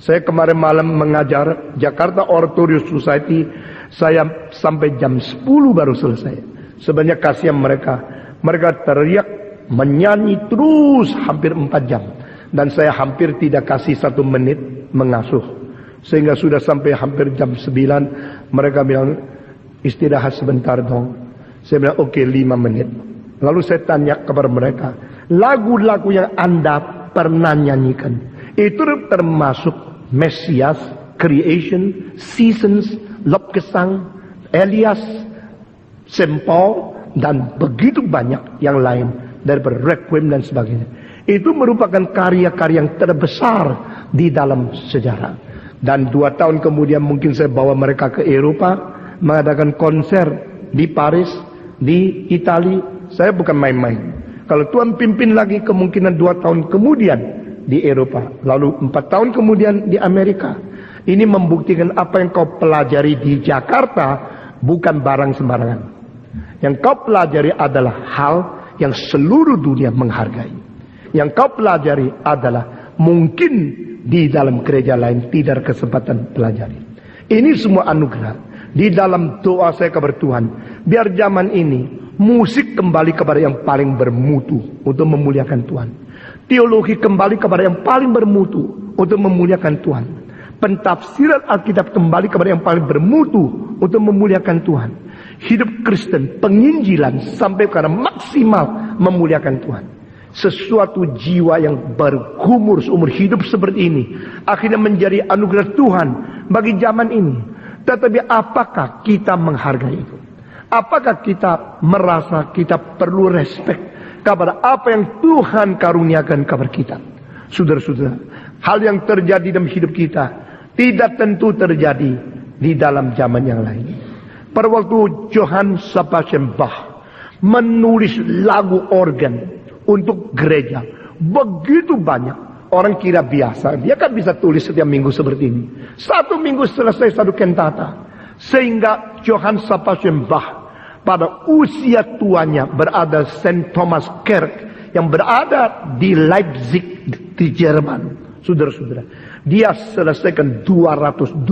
Saya kemarin malam mengajar Jakarta Oratorio Society. Saya sampai jam 10 baru selesai. Sebenarnya kasihan mereka. Mereka teriak, menyanyi terus hampir 4 jam. Dan saya hampir tidak kasih 1 menit mengasuh. Sehingga sudah sampai hampir jam 9. Mereka bilang, istirahat sebentar dong. Saya bilang, oke, 5 menit. Lalu saya tanya kepada mereka, lagu-lagu yang Anda pernah nyanyikan, itu termasuk Mesias, Creation, Seasons, Lobgesang, Elias, Saint Paul, dan begitu banyak yang lain daripada Requiem dan sebagainya. Itu merupakan karya-karya yang terbesar di dalam sejarah. Dan 2 tahun kemudian mungkin saya bawa mereka ke Eropa, mengadakan konser di Paris, di Italia. Saya bukan main-main. Kalau Tuhan pimpin lagi, kemungkinan 2 tahun kemudian di Eropa, lalu 4 tahun kemudian di Amerika. Ini membuktikan apa yang kau pelajari di Jakarta bukan barang sembarangan. Yang kau pelajari adalah hal yang seluruh dunia menghargai. Yang kau pelajari adalah mungkin di dalam gereja lain tidak ada kesempatan pelajari. Ini semua anugerah. Di dalam doa saya kepada Tuhan, biar zaman ini musik kembali kepada yang paling bermutu untuk memuliakan Tuhan. Teologi kembali kepada yang paling bermutu untuk memuliakan Tuhan. Pentafsiran Alkitab kembali kepada yang paling bermutu untuk memuliakan Tuhan. Hidup Kristen, penginjilan sampai kepada maksimal memuliakan Tuhan. Sesuatu jiwa yang bergumur seumur hidup seperti ini akhirnya menjadi anugerah Tuhan bagi zaman ini. Tetapi apakah kita menghargai itu? Apakah kita merasa kita perlu respect kepada apa yang Tuhan karuniakan kepada kita? Saudara-saudara, hal yang terjadi dalam hidup kita tidak tentu terjadi di dalam zaman yang lain. Pada waktu Johann Sebastian Bach menulis lagu organ untuk gereja, begitu banyak. Orang kira biasa, dia kan bisa tulis setiap minggu seperti ini. 1 minggu selesai 1 kantata. Sehingga Johann Sebastian Bach pada usia tuanya berada Saint Thomas Kirk yang berada di Leipzig di Jerman. Saudara-saudara, dia selesaikan 220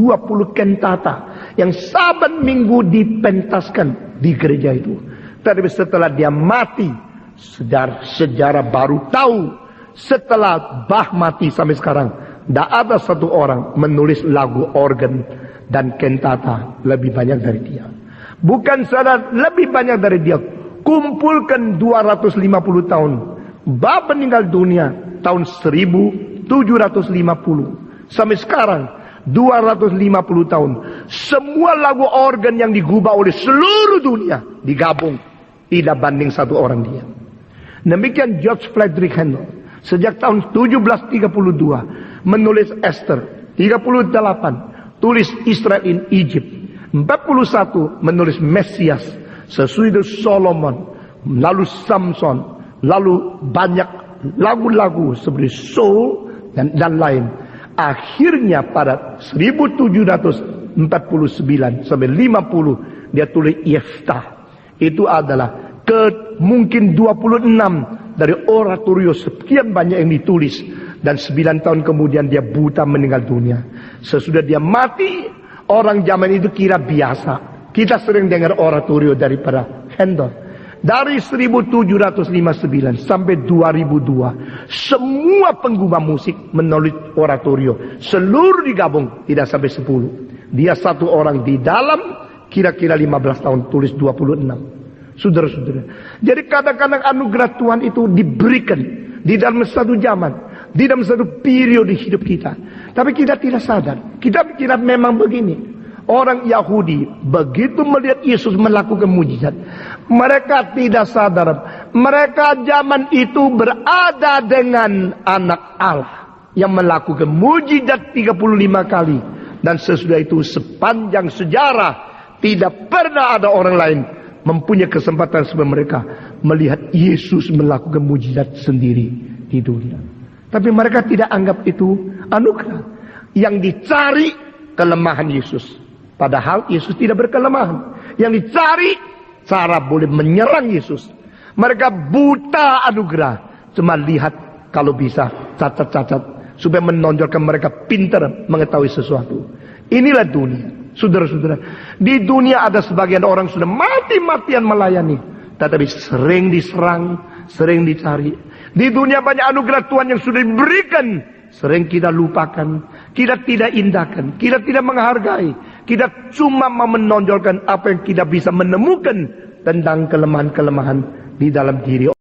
kantata yang saban minggu dipentaskan di gereja itu. Tapi setelah dia mati, sejarah baru tahu, setelah Bach mati sampai sekarang tidak ada 1 orang menulis lagu organ dan kantata lebih banyak dari dia. Bukan saja lebih banyak dari dia, kumpulkan 250 tahun. Bach meninggal dunia tahun 1750 sampai sekarang 250 tahun. Semua lagu organ yang digubah oleh seluruh dunia digabung, tidak banding 1 orang dia. Demikian George Friedrich Handel sejak tahun 1732 menulis Esther, 38 tulis Israel in Egypt, 41 menulis Mesias, sesudah Solomon, lalu Samson, lalu banyak lagu-lagu seperti soul dan lain. Akhirnya pada 1749 sampai 50 dia tulis Yeftah. Itu adalah mungkin 26 dari oratorio sekian banyak yang ditulis. Dan 9 tahun kemudian dia buta meninggal dunia. Sesudah dia mati, orang zaman itu kira biasa. Kita sering dengar oratorio daripada Handel. Dari 1759 sampai 2002, semua pengguna musik menulis oratorio. Seluruh digabung, tidak sampai 10. Dia 1 orang di dalam, kira-kira 15 tahun tulis 26. Saudara-saudara, jadi kadang-kadang anugerah Tuhan itu diberikan di dalam 1 zaman, di dalam 1 periode hidup kita. Tapi kita tidak sadar. Kita pikir memang begini. Orang Yahudi begitu melihat Yesus melakukan mujizat, mereka tidak sadar. Mereka zaman itu berada dengan anak Allah yang melakukan mujizat 35 kali. Dan sesudah itu sepanjang sejarah tidak pernah ada orang lain mempunyai kesempatan seperti mereka melihat Yesus melakukan mujizat sendiri di dunia. Tapi mereka tidak anggap itu anugerah. Yang dicari kelemahan Yesus. Padahal Yesus tidak berkelemahan. Yang dicari cara boleh menyerang Yesus. Mereka buta anugerah. Cuma lihat kalau bisa cacat-cacat supaya menonjolkan mereka pintar mengetahui sesuatu. Inilah dunia. Saudara-saudara, di dunia ada sebagian orang sudah mati-matian melayani, tetapi sering diserang, sering dicari. Di dunia banyak anugerah Tuhan yang sudah diberikan, sering kita lupakan, kita tidak indahkan, kita tidak menghargai. Kita cuma mau menonjolkan apa yang kita bisa menemukan tentang kelemahan-kelemahan di dalam diri.